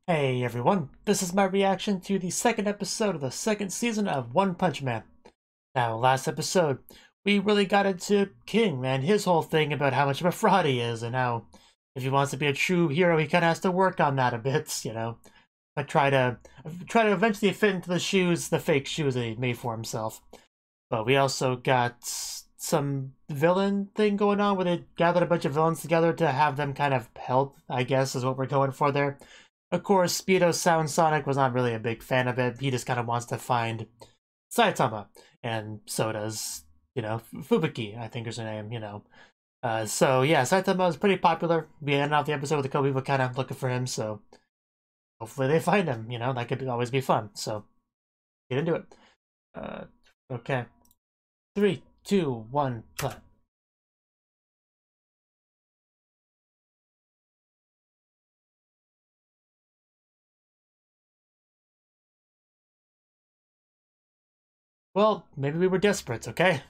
Hey everyone, this is my reaction to the second episode of the second season of One Punch Man. Now, last episode, we really got into King and his whole thing about how much of a fraud he is and how if he wants to be a true hero, he kind of has to work on that a bit, But try to eventually fit into the shoes, the fake shoes that he made for himself. But we also got some villain thing going on where they gathered a bunch of villains together to have them kind of help, I guess, is what we're going for there. Of course, Speedo Sound Sonic was not really a big fan of it. He just kind of wants to find Saitama. And so does, Fubuki, I think is her name. So yeah, Saitama was pretty popular. We ended off the episode with a couple people kind of looking for him, so hopefully they find him, that could always be fun. So get into it. Okay. 3, 2, 1, play. Well, maybe we were desperate, okay?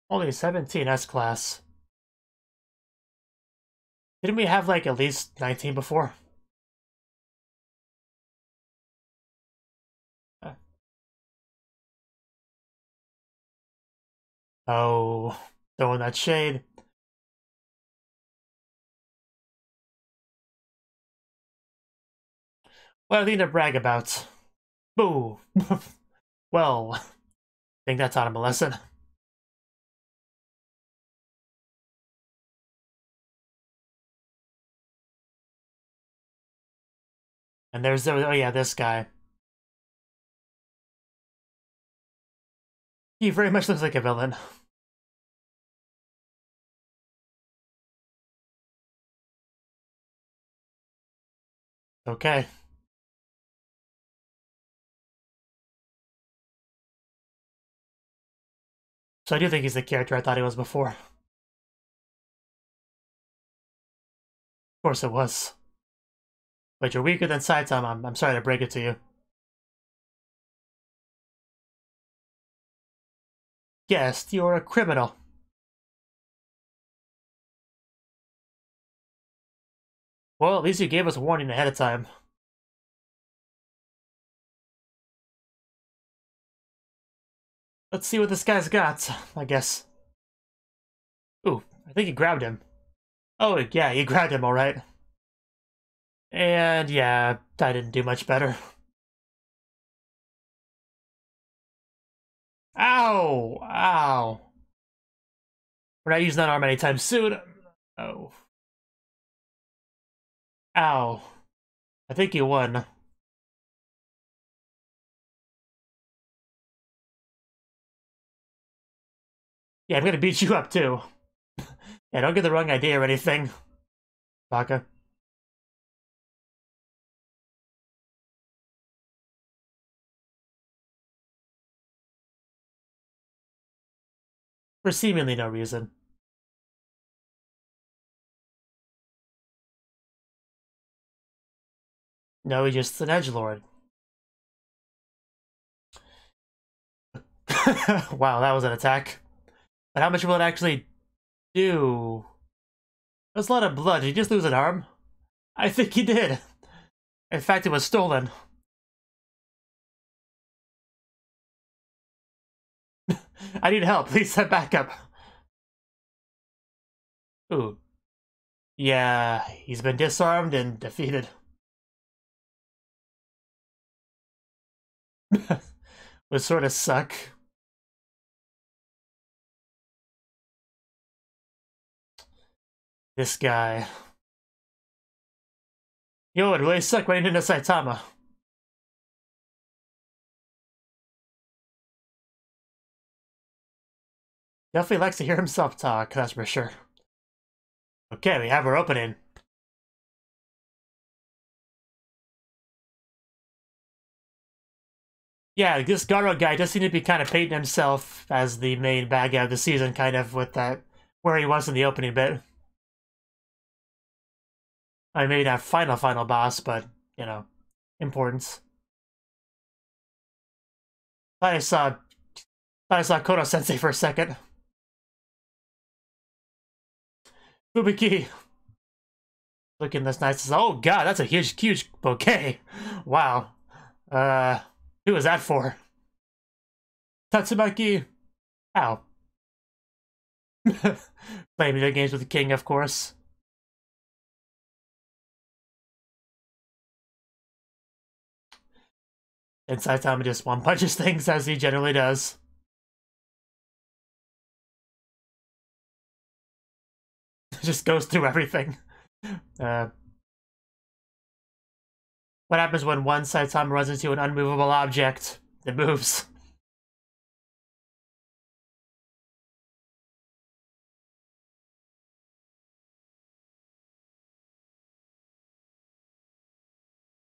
Only 17 S-Class. Didn't we have, like, at least 19 before? Oh, throwing that shade. What are they to brag about? Boo! Well, I think that taught him a lesson. And there's, oh yeah, this guy. He very much looks like a villain. Okay. So I do think he's the character I thought he was before. Of course it was. But you're weaker than Saitama, I'm sorry to break it to you. Yes, you're a criminal. Well, at least you gave us a warning ahead of time. Let's see what this guy's got, I guess. Ooh, I think he grabbed him. Oh, yeah, he grabbed him, alright. And yeah, I didn't do much better. Ow! Ow! We're not using that arm anytime soon. Oh. Ow. I think you won. Yeah, I'm gonna beat you up too. Yeah, don't get the wrong idea or anything, Baka. For seemingly no reason. No, he's just an edgelord. Wow, that was an attack. But how much will it actually do? That's a lot of blood. Did he just lose an arm? I think he did. In fact, it was stolen. I need help. Please send backup. Ooh. Yeah, he's been disarmed and defeated. Would sort of suck. This guy. Yo, it really sucked running into Saitama. Definitely likes to hear himself talk, that's for sure. Okay, we have our opening. Yeah, this Garo guy does seem to be kind of painting himself as the main bad guy of the season, kind of, with that, where he was in the opening bit. I mean, maybe not final boss, but, importance. Thought I saw Kono-sensei for a second. Fubiki. Looking this nice. Oh god, that's a huge bouquet. Wow. Who was that for? Tatsumaki. Ow. Playing video games with the king, of course. And Saitama just one-punches things, as he generally does. Just goes through everything. What happens when one Saitama runs into an unmovable object? It moves.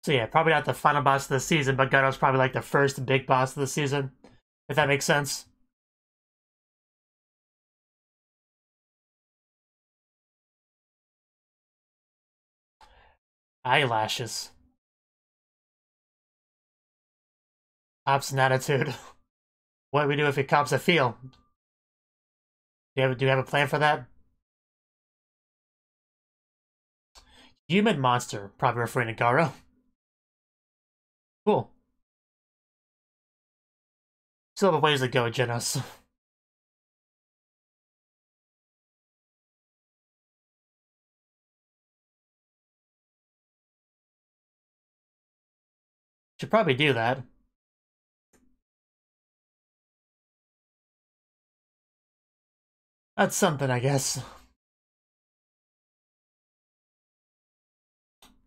So yeah, probably not the final boss of the season, but Gato's probably like the first big boss of the season, if that makes sense. Eyelashes. Cops an attitude. What do we do if it cops a feel? Do you have a plan for that? Human monster, probably referring to Garo. Cool. Still have a ways to go, Genos. Should probably do that. That's something, I guess.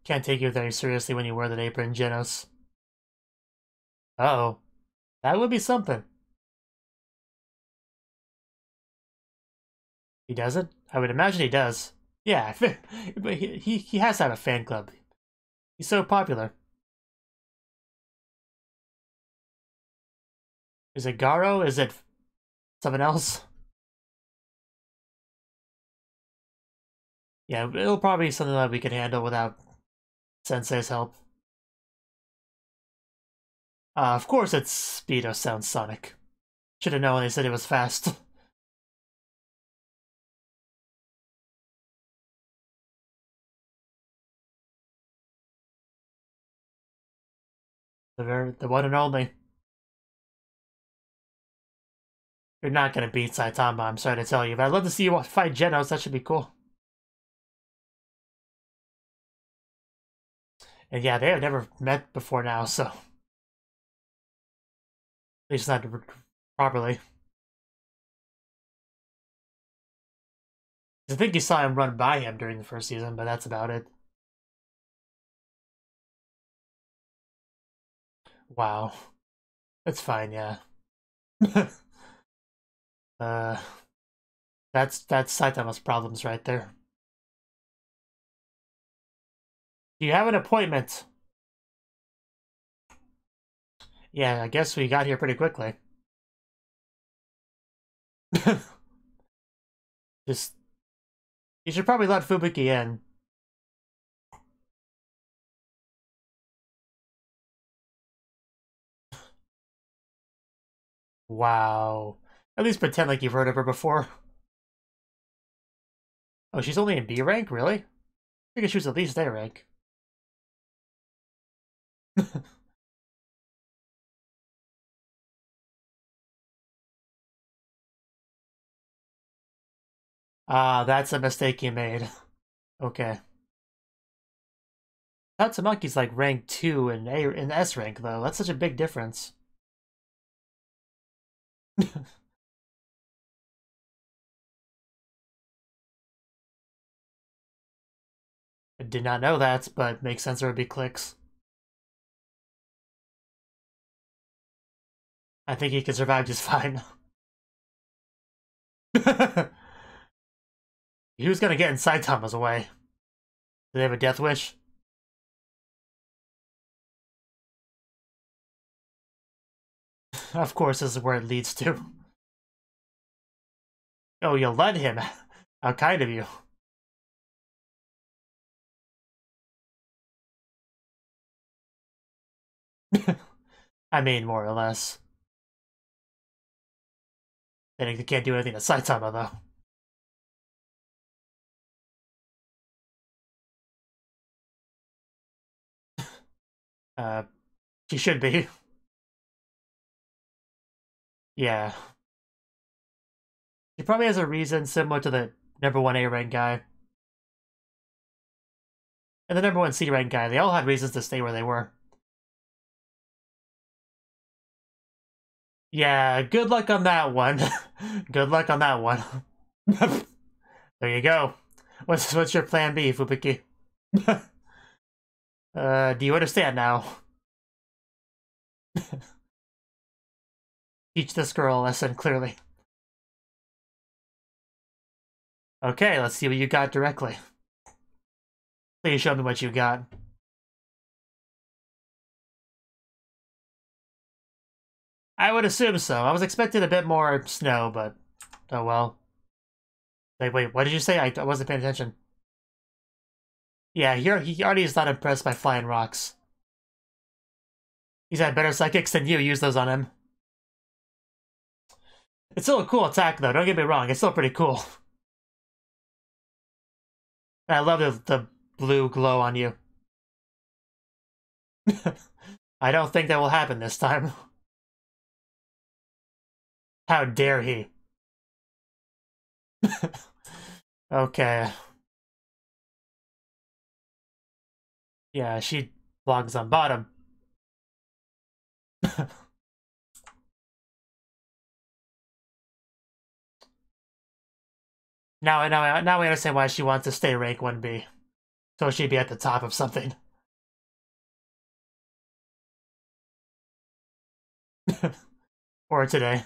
Can't take you very seriously when you wear that apron, Genos. Uh-oh. That would be something. He doesn't? I would imagine he does. Yeah, but he has to have a fan club. He's so popular. Is it Garo? Is it someone else? Yeah, it'll probably be something that we can handle without Sensei's help. Of course it's Speedo Sound Sonic. Should have known when they said it was fast. The one and only. You're not gonna beat Saitama, I'm sorry to tell you, but I'd love to see you fight Genos, that should be cool. And yeah, they have never met before now, so... At least not properly. I think you saw him run by him during the first season, but that's about it. Wow. It's fine, yeah. uh... That's Saitama's problems right there. Do you have an appointment? Yeah, I guess we got here pretty quickly. Just... You should probably let Fubuki in. Wow. At least pretend like you've heard of her before. Oh, she's only in B rank? Really? I figured she was at least A rank. Ah, that's a mistake you made. Okay. Tatsumaki's like rank 2 in S rank, though. That's such a big difference. I did not know that, but makes sense there would be clicks. I think he could survive just fine. He was gonna get in Saitama's way. Do they have a death wish? Of course, this is where it leads to. Oh, you let him? How kind of you. I mean, more or less. Then he can't do anything to Saitama, though. She should be. Yeah. He probably has a reason similar to the #1 A rank guy. And the #1 C rank guy. They all had reasons to stay where they were. Yeah, good luck on that one. Good luck on that one. There you go. What's your plan B, Fubuki? Do you understand now? Teach this girl a lesson, clearly. Okay, let's see what you got directly. Please show me what you got. I would assume so. I was expecting a bit more snow, but oh well. Wait, what did you say? I wasn't paying attention. Yeah, he already is not impressed by flying rocks. He's had better psychics than you. Use those on him. It's still a cool attack, though. Don't get me wrong. It's still pretty cool. I love the blue glow on you. I don't think that will happen this time. How dare he? Okay. Yeah, she blogs on bottom. Now we understand why she wants to stay rank 1B. So she'd be at the top of something. Or today.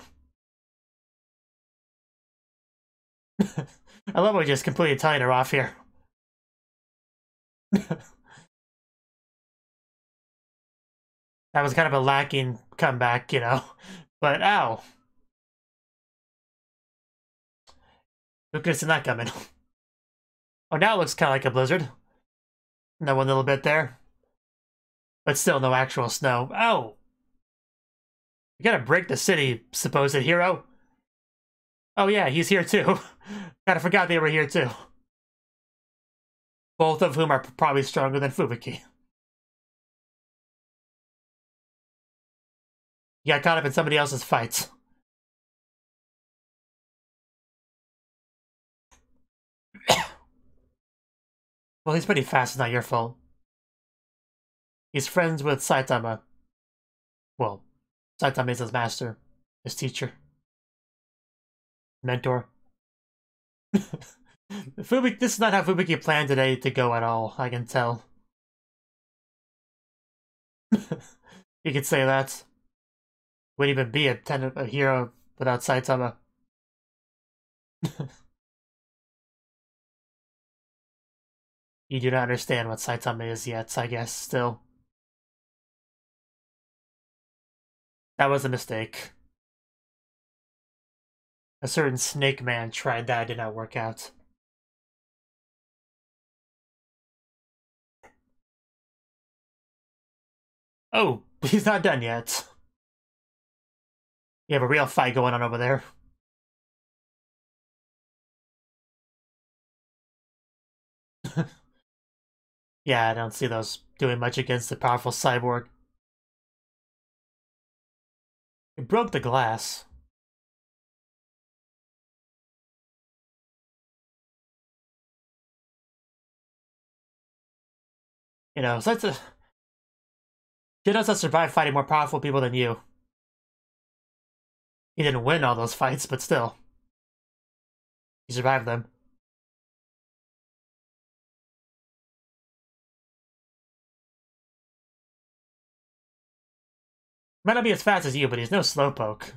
I love how we just completely telling her off here. That was kind of a lacking comeback, you know. But ow. Who could have seen that coming? Oh, now it looks kind of like a blizzard. That one little bit there. But still no actual snow. Oh! You gotta break the city, supposed hero. Oh yeah, he's here too. Kinda forgot they were here too. Both of whom are probably stronger than Fubuki. He got caught up in somebody else's fights. Well, he's pretty fast, it's not your fault. He's friends with Saitama. Well, Saitama is his master, his teacher. Mentor. Fubuki, this is not how Fubuki planned today to go at all, I can tell. You could say that. Wouldn't even be a hero without Saitama. You do not understand what Saitama is yet, I guess, still. That was a mistake. A certain snake man tried that, did not work out. Oh, he's not done yet. You have a real fight going on over there. Yeah, I don't see those doing much against the powerful cyborg. It broke the glass. You know, so that's a... He does not survive fighting more powerful people than you. He didn't win all those fights, but still. He survived them. Might not be as fast as you, but he's no slowpoke.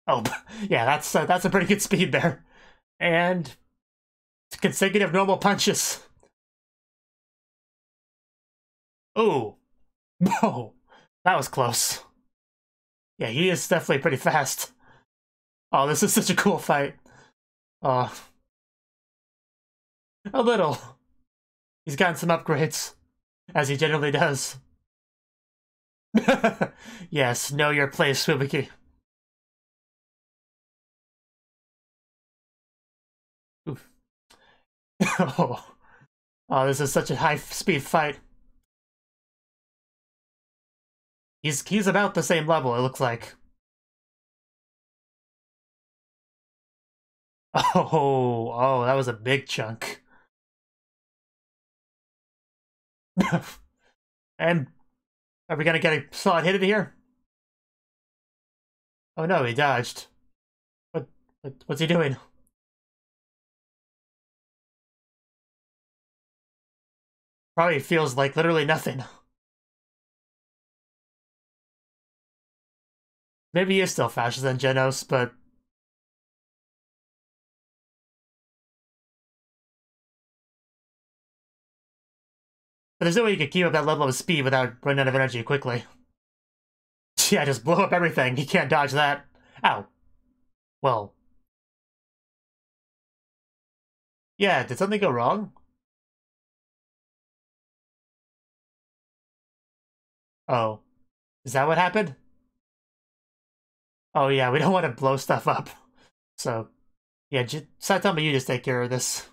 Oh, yeah, that's a pretty good speed there. And consecutive normal punches. Ooh. Whoa. That was close. Yeah, he is definitely pretty fast. Oh, this is such a cool fight. A little. He's gotten some upgrades, as he generally does. Yes, know your place, Fubuki. Oof. Oh. Oh, this is such a high-speed fight. He's about the same level, it looks like. Oh, that was a big chunk. And are we gonna get a solid hit in here? Oh no, he dodged. What's he doing? Probably feels like literally nothing. Maybe he is still faster than Genos, but... But there's no way you can keep up that level of speed without running out of energy quickly. Yeah, just blow up everything. He can't dodge that. Ow. Well. Yeah, did something go wrong? Oh. Is that what happened? Oh yeah, we don't want to blow stuff up. So, yeah, Saitama, you just take care of this.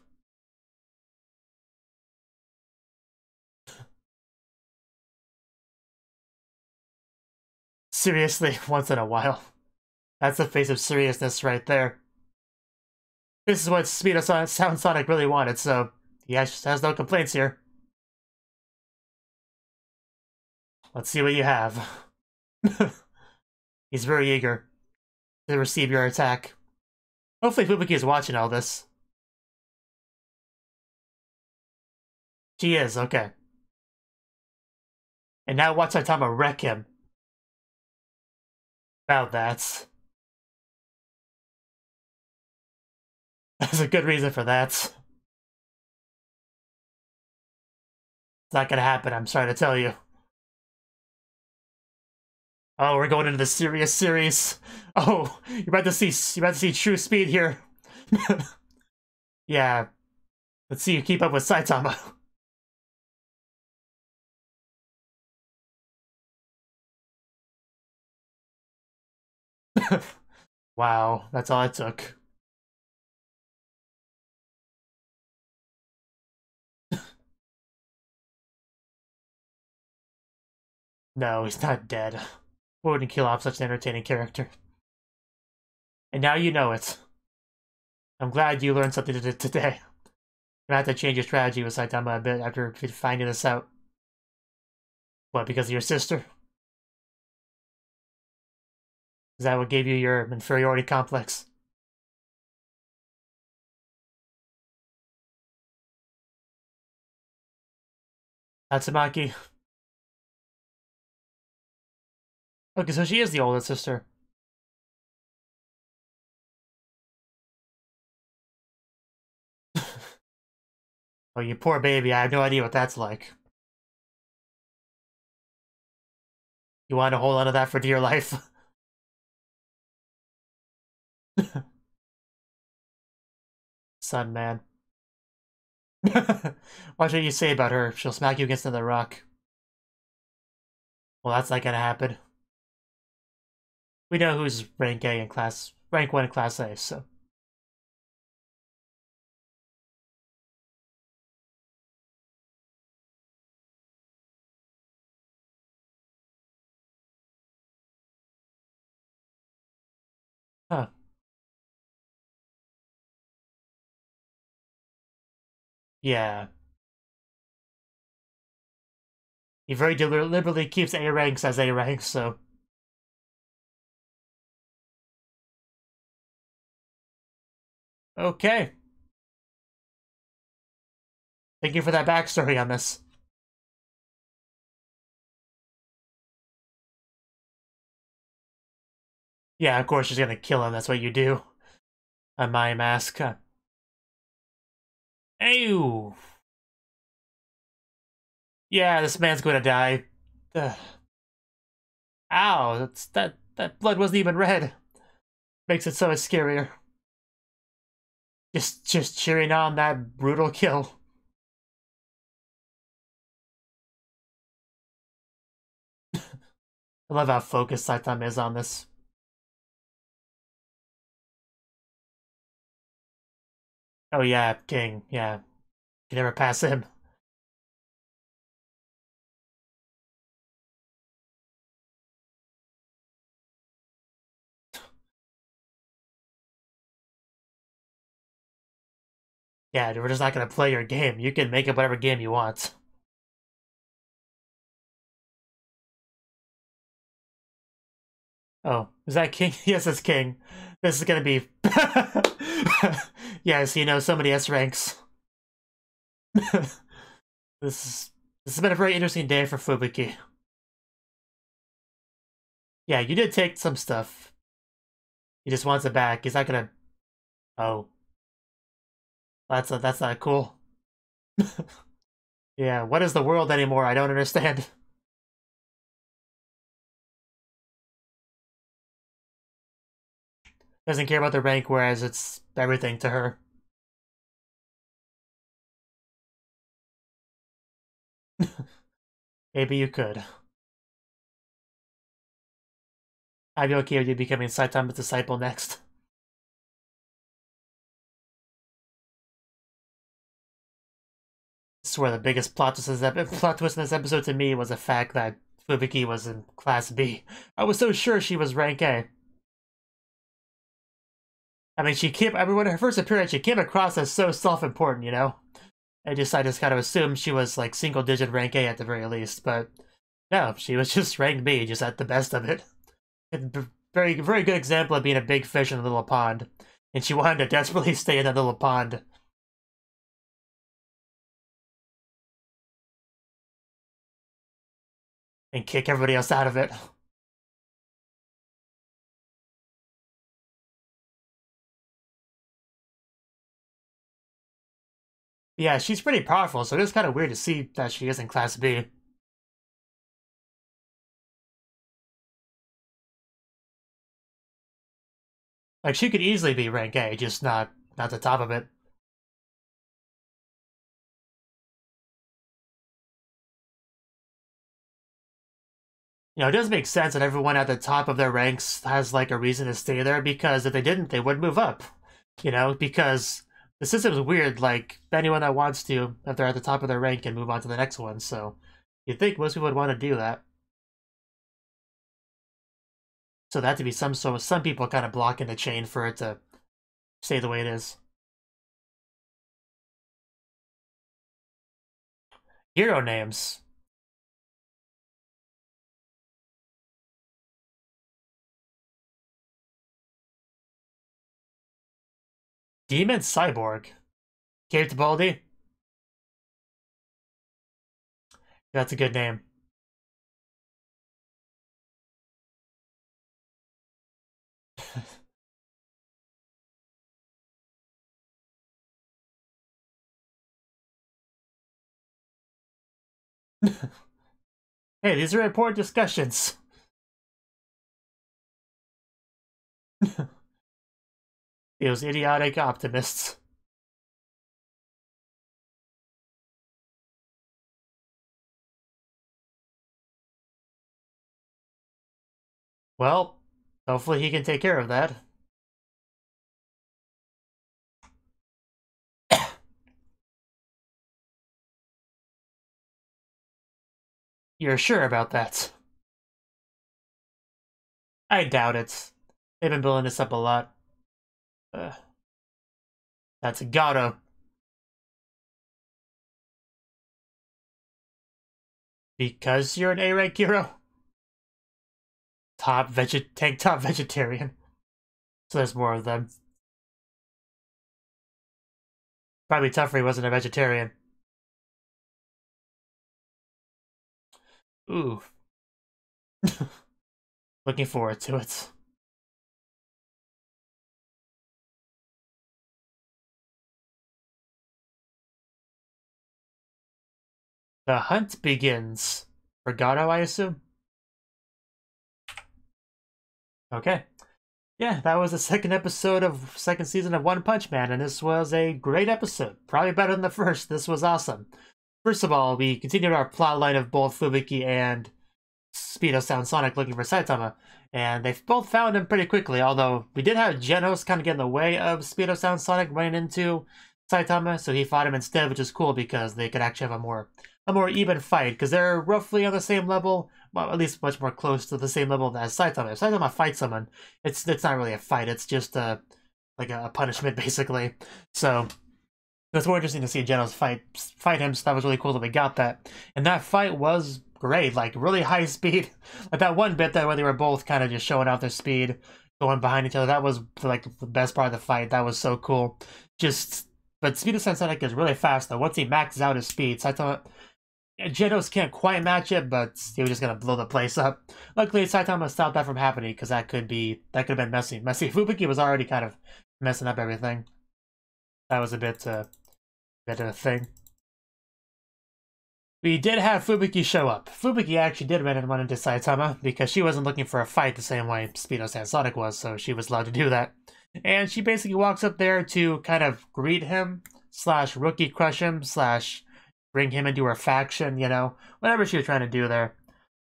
Seriously, once in a while. That's the face of seriousness right there. This is what Speed of Sound Sonic really wanted, so he has no complaints here. Let's see what you have. He's very eager to receive your attack. Hopefully Fubuki is watching all this. She is, okay. And now watch Saitama wreck him. About that. There's a good reason for that. It's not gonna happen, I'm sorry to tell you. Oh, we're going into the serious series. Oh, you're about to see true speed here. Yeah. Let's see you keep up with Saitama. Wow, that's all it took. No, he's not dead. We wouldn't kill off such an entertaining character. And now you know it. I'm glad you learned something today. You have to change your strategy with Saitama a bit after finding this out. What, because of your sister? Is that what gave you your inferiority complex? Tatsumaki. Okay, so she is the oldest sister. Oh, you poor baby, I have no idea what that's like. You want to hold on to that for dear life? Son, man. Watch what you say about her. She'll smack you against another rock. Well, that's not gonna happen. We know who's rank A in rank 1 in Class A, so. Huh. Yeah. He very deliberately keeps A ranks as A ranks, so. Okay. Thank you for that backstory on this. Yeah, of course she's gonna kill him, that's what you do. On my mask. Ew! Yeah, this man's gonna die. Ugh. Ow, that blood wasn't even red. Makes it so much scarier. Just cheering on that brutal kill. I love how focused Saitama is on this. Oh yeah, King, yeah. You can never pass him. Yeah, we're just not gonna play your game. You can make up whatever game you want. Oh, is that King? Yes, it's King. This is gonna be... Yes, you know, so many S ranks. This has been a very interesting day for Fubuki. Yeah, you did take some stuff. He just wants it back. He's not gonna... Oh. That's not cool. Yeah, what is the world anymore? I don't understand. Doesn't care about the rank, whereas it's everything to her. Maybe you could. I'd be okay with you becoming Saitama's disciple next. I swear the biggest plot twist in this episode to me was the fact that Fubuki was in Class B. I was so sure she was rank A. I mean, when her first appearance, she came across as so self-important, you know? I just kind of assumed she was like single-digit rank A at the very least, but no, she was just rank B, just at the best of it. Very, very good example of being a big fish in a little pond. And she wanted to desperately stay in that little pond. And kick everybody else out of it. Yeah, she's pretty powerful, so it is kind of weird to see that she is in Class B. Like, she could easily be rank A, just not the top of it. You know, it does make sense that everyone at the top of their ranks has, like, a reason to stay there, because if they didn't, they would move up. You know, because the system's weird, like, anyone that wants to, if they're at the top of their rank, can move on to the next one, so you'd think most people would want to do that. So that to be some people kind of blocking the chain for it to stay the way it is. Hero names. Demon Cyborg. Cave Baldi. That's a good name. Hey, these are important discussions. Those idiotic optimists. Well, hopefully he can take care of that. You're sure about that? I doubt it. They've been building this up a lot. That's Gato. Because you're an A-rank hero? Tank top vegetarian. So there's more of them. Probably tougher he wasn't a vegetarian. Ooh. Looking forward to it. The hunt begins. For Gato, I assume? Okay. Yeah, that was the second episode of second season of One Punch Man, and this was a great episode. Probably better than the first. This was awesome. First of all, we continued our plot line of both Fubuki and Speedo Sound Sonic looking for Saitama, and they both found him pretty quickly, although we did have Genos kind of get in the way of Speedo Sound Sonic running into Saitama, so he fought him instead, which is cool because they could actually have a more even fight, because they're roughly on the same level, well, at least much more close to the same level as Saitama. If Saitama fights someone, it's not really a fight, it's just like a punishment, basically. So it's more interesting to see Genos fight him, so that was really cool that we got that. And that fight was great, like really high speed. Like that one bit that where they were both kind of just showing off their speed, going behind each other, that was like the best part of the fight. That was so cool. But Speedo Sound Sonic is really fast though. Once he maxes out his speed, Saitama, Genos can't quite match it, but he was just gonna blow the place up. Luckily, Saitama stopped that from happening because that could have been messy. Fubuki was already kind of messing up everything. That was a bit of a thing. We did have Fubuki show up. Fubuki actually did run into Saitama because she wasn't looking for a fight the same way Speedo Sound Sonic was, so she was allowed to do that. And she basically walks up there to kind of greet him, / rookie crush him, / bring him into her faction, you know, whatever she was trying to do there.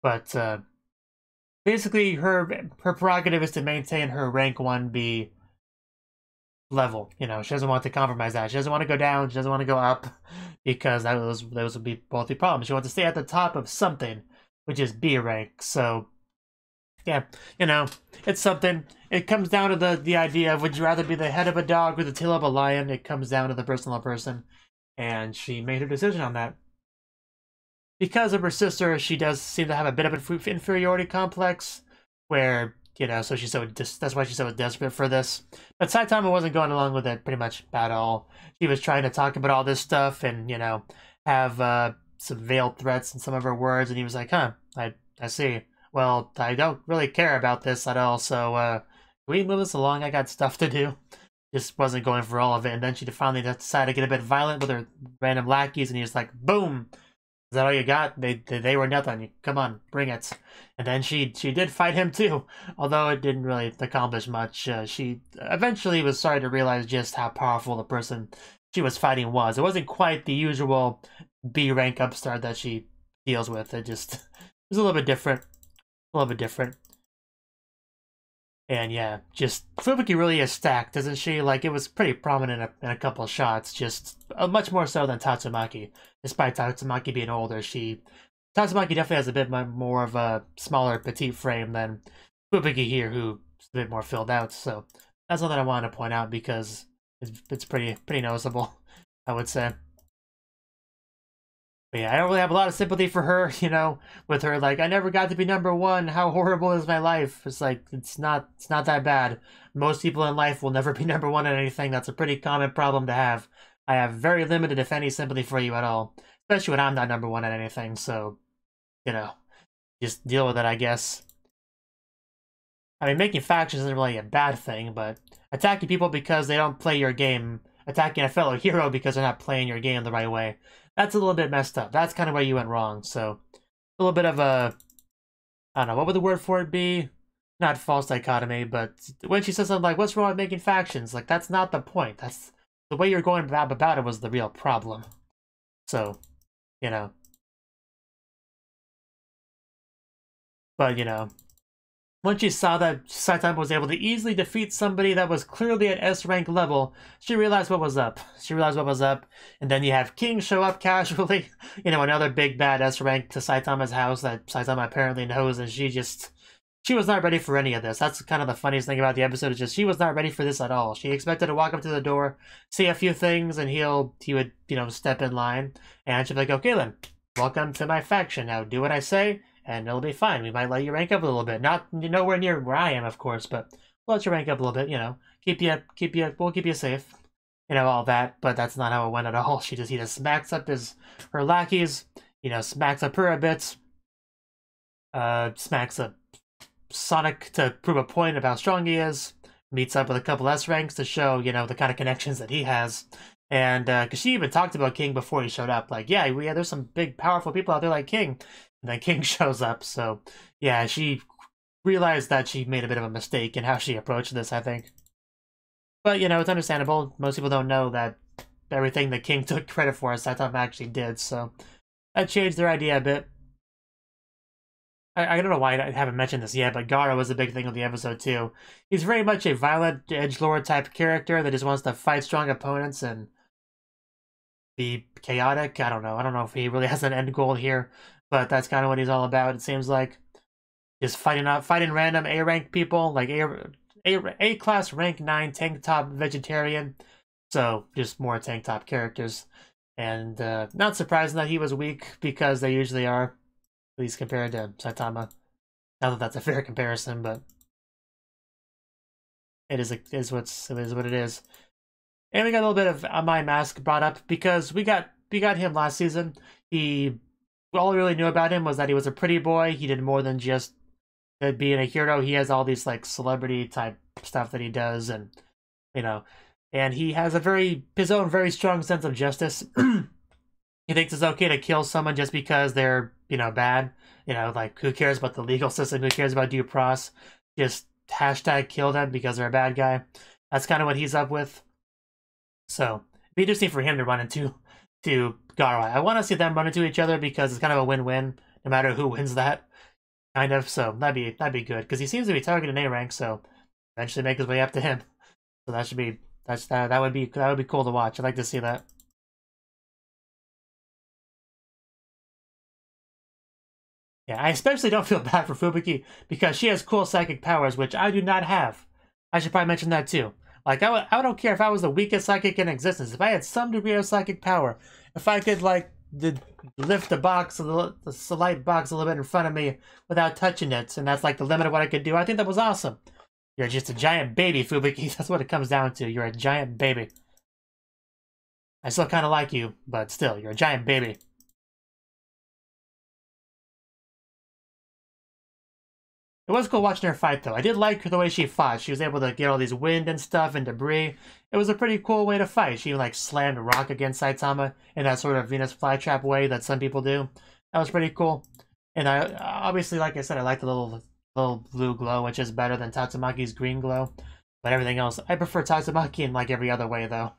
But basically her prerogative is to maintain her rank 1B level. You know, she doesn't want to compromise that. She doesn't want to go down, she doesn't want to go up, because those would be both the problems. She wants to stay at the top of something, which is B rank. So yeah, you know, it's something. It comes down to the idea of, would you rather be the head of a dog or the tail of a lion? It comes down to the personal person, and she made her decision on that. Because of her sister, she does seem to have a bit of an inferiority complex, where, you know, so that's why she's so desperate for this. But Saitama wasn't going along with it pretty much at all. She was trying to talk about all this stuff and, you know, have some veiled threats in some of her words, and he was like, huh, I see. Well, I don't really care about this at all, so can we move this along? I got stuff to do. Just wasn't going for all of it, and then she finally decided to get a bit violent with her random lackeys, and he was like, boom! Is that all you got? They were nothing. Come on, bring it. And then she did fight him too, although it didn't really accomplish much. She eventually was starting to realize just how powerful the person she was fighting was. It wasn't quite the usual B rank upstart that she deals with. It was a little bit different. A little bit different. And yeah, just Fubuki really is stacked, isn't she? Like, it was pretty prominent in a couple of shots, just much more so than Tatsumaki. Despite Tatsumaki being older, Tatsumaki definitely has a bit more of a smaller, petite frame than Fubuki here, who's a bit more filled out. So that's something I wanted to point out because it's pretty noticeable, I would say. But yeah, I don't really have a lot of sympathy for her, you know, with her, like, I never got to be #1, how horrible is my life? It's like, it's not that bad. Most people in life will never be #1 at anything. That's a pretty common problem to have. I have very limited, if any, sympathy for you at all. Especially when I'm not #1 at anything, so, you know, just deal with it, I guess. I mean, making factions isn't really a bad thing, but attacking people because they don't play your game, attacking a fellow hero because they're not playing your game the right way, that's a little bit messed up. That's kind of where you went wrong. So, a little bit of a, I don't know, what would the word for it be? Not false dichotomy, but when she says something like, what's wrong with making factions? Like, that's not the point. That's the way you're going about it was the real problem. So, you know. But, you know, once she saw that Saitama was able to easily defeat somebody that was clearly at S-rank level, she realized what was up. And then you have King show up casually, you know, another big bad S-rank to Saitama's house that Saitama apparently knows, and she was not ready for any of this. That's kind of the funniest thing about the episode, is just she was not ready for this at all. She expected to walk up to the door, see a few things, and he would, you know, step in line, and she'd be like, okay then, welcome to my faction. Now do what I say, and it'll be fine. We might let you rank up a little bit. Not nowhere near where I am, of course, but we'll let you rank up a little bit, you know. We'll keep you safe. You know, all that, but that's not how it went at all. He just smacks up her lackeys, you know, smacks up her a bit. Smacks up Sonic to prove a point about how strong he is. Meets up with a couple S ranks to show, you know, the kind of connections that he has. And because she even talked about King before he showed up, like, yeah, there's some big, powerful people out there like King. And then King shows up, so yeah, she realized that she made a bit of a mistake in how she approached this, I think. But, you know, it's understandable. Most people don't know that everything that King took credit for, Saitama actually did, so that changed their idea a bit. I don't know why I haven't mentioned this yet, but Garo was a big thing of the episode too. He's very much a violent edgelord type character that just wants to fight strong opponents and be chaotic. I don't know. I don't know if he really has an end goal here, but that's kind of what he's all about. It seems like just fighting random A rank people, like A class rank 9 tank top vegetarian. So just more tank top characters, and not surprising that he was weak because they usually are, at least compared to Saitama. Not that that's a fair comparison, but it is what it is. And we got a little bit of My Mask brought up because we got him last season. All we really knew about him was that he was a pretty boy. He did more than just being a hero. He has all these like celebrity type stuff that he does, and you know, and he has his own very strong sense of justice. He thinks it's okay to kill someone just because they're bad. Like who cares about the legal system? Who cares about due process? Just hashtag kill them because they're a bad guy. That's kind of what he's up with. So it'd be interesting for him to run into Garo. I want to see them run into each other because it's kind of a win-win, no matter who wins that, kind of. So that'd be good because he seems to be targeting A rank, so eventually make his way up to him. So that would be cool to watch. I'd like to see that. Yeah, I especially don't feel bad for Fubuki because she has cool psychic powers, which I do not have. I should probably mention that too. Like, I don't care if I was the weakest psychic in existence. If I had some degree of psychic power, if I could, like, lift the light box a little bit in front of me without touching it, and that's, like, the limit of what I could do, I think that was awesome. You're just a giant baby, Fubuki. That's what it comes down to. You're a giant baby. I still kind of like you, but still, you're a giant baby. It was cool watching her fight, though. I did like the way she fought. She was able to get all these wind and stuff and debris. It was a pretty cool way to fight. She, like, slammed a rock against Saitama in that sort of Venus flytrap way that some people do. That was pretty cool. And I obviously, like I said, I like the little blue glow, which is better than Tatsumaki's green glow. But everything else, I prefer Tatsumaki in, like, every other way, though.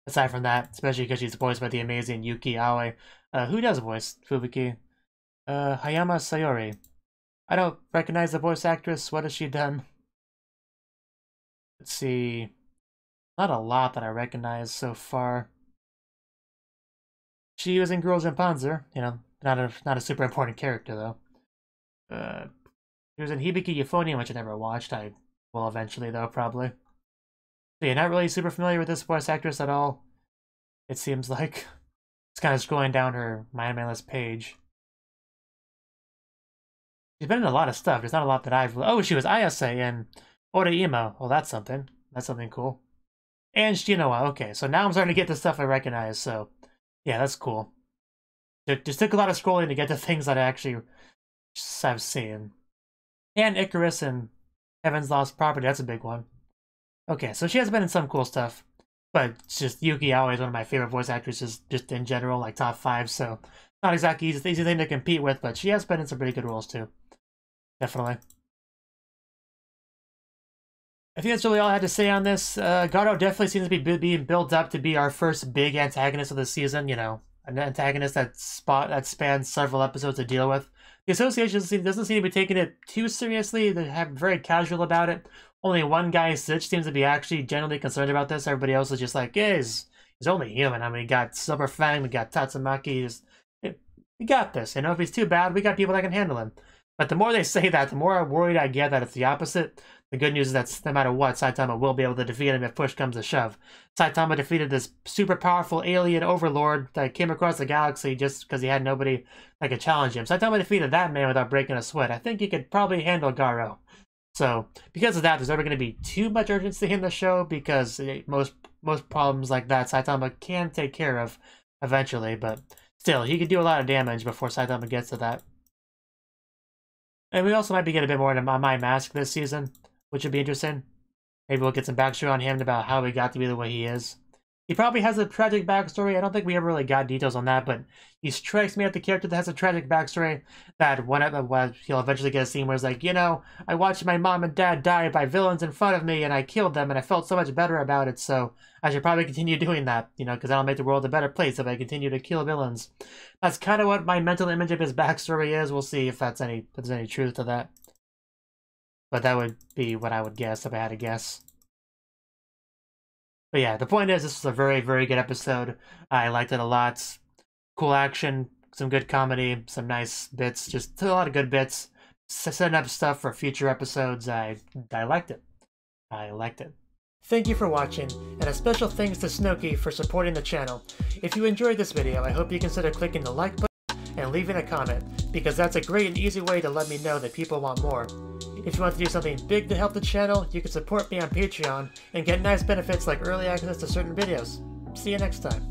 Aside from that, especially because she's voiced by the amazing Yuki Aoi. Who does voice Fubuki? Hayama Sayori. I don't recognize the voice actress. What has she done? Let's see. Not a lot that I recognize so far. She was in Girls in Panzer. Not a super important character though. She was in Hibiki Euphonium, which I never watched. I will eventually though, probably. So yeah, not really super familiar with this voice actress at all. It seems like it's kind of scrolling down her MyAnimeLIst page. She's been in a lot of stuff. There's not a lot that I've... Oh, she was Ayase in Oreima. Well, that's something. That's something cool. And Shinoa. Okay, so now I'm starting to get the stuff I recognize, so... Yeah, that's cool. It just took a lot of scrolling to get to things that I actually have seen. And Icarus and Heaven's Lost Property. That's a big one. Okay, so she has been in some cool stuff. But it's just Yuki Aoi is one of my favorite voice actresses just in general, like top 5, so... Not exactly easy thing to compete with, but she has been in some pretty good roles too. Definitely. I think that's really all I had to say on this. Garo definitely seems to be being built up to be our first big antagonist of the season, an antagonist that spans several episodes to deal with. The association doesn't seem to be taking it too seriously. They have very casual about it. Only one guy, Sitch, seems to be actually generally concerned about this. Everybody else is just like, yeah, he's only human. I mean, we got Silver Fang, we got Tatsumaki. We got this. If he's too bad, we got people that can handle him. But the more they say that, the more worried I get that it's the opposite. The good news is that no matter what, Saitama will be able to defeat him if push comes to shove. Saitama defeated this super powerful alien overlord that came across the galaxy just because he had nobody that could challenge him. Saitama defeated that man without breaking a sweat. I think he could probably handle Garo. So, because of that, there's never going to be too much urgency in the show because most problems like that Saitama can take care of eventually, but still, he could do a lot of damage before Saitama gets to that. And we also might be getting a bit more into My Mask this season, which would be interesting. Maybe we'll get some backstory on him about how he got to be the way he is. He probably has a tragic backstory. I don't think we ever really got details on that, but he strikes me as the character that has a tragic backstory. That he'll eventually get a scene where it's like, you know, I watched my mom and dad die by villains in front of me, and I killed them, and I felt so much better about it. So I should probably continue doing that, you know, because that'll make the world a better place if I continue to kill villains. That's kind of what my mental image of his backstory is. We'll see if there's any truth to that. But that would be what I would guess if I had to guess. But yeah, the point is, this was a very, very good episode. I liked it a lot. Cool action, some good comedy, some nice bits, just a lot of good bits. Setting up stuff for future episodes. I liked it. I liked it. Thank you for watching, and a special thanks to Cnouki for supporting the channel. If you enjoyed this video, I hope you consider clicking the like button and leaving a comment, because that's a great and easy way to let me know that people want more. If you want to do something big to help the channel, you can support me on Patreon and get nice benefits like early access to certain videos. See you next time.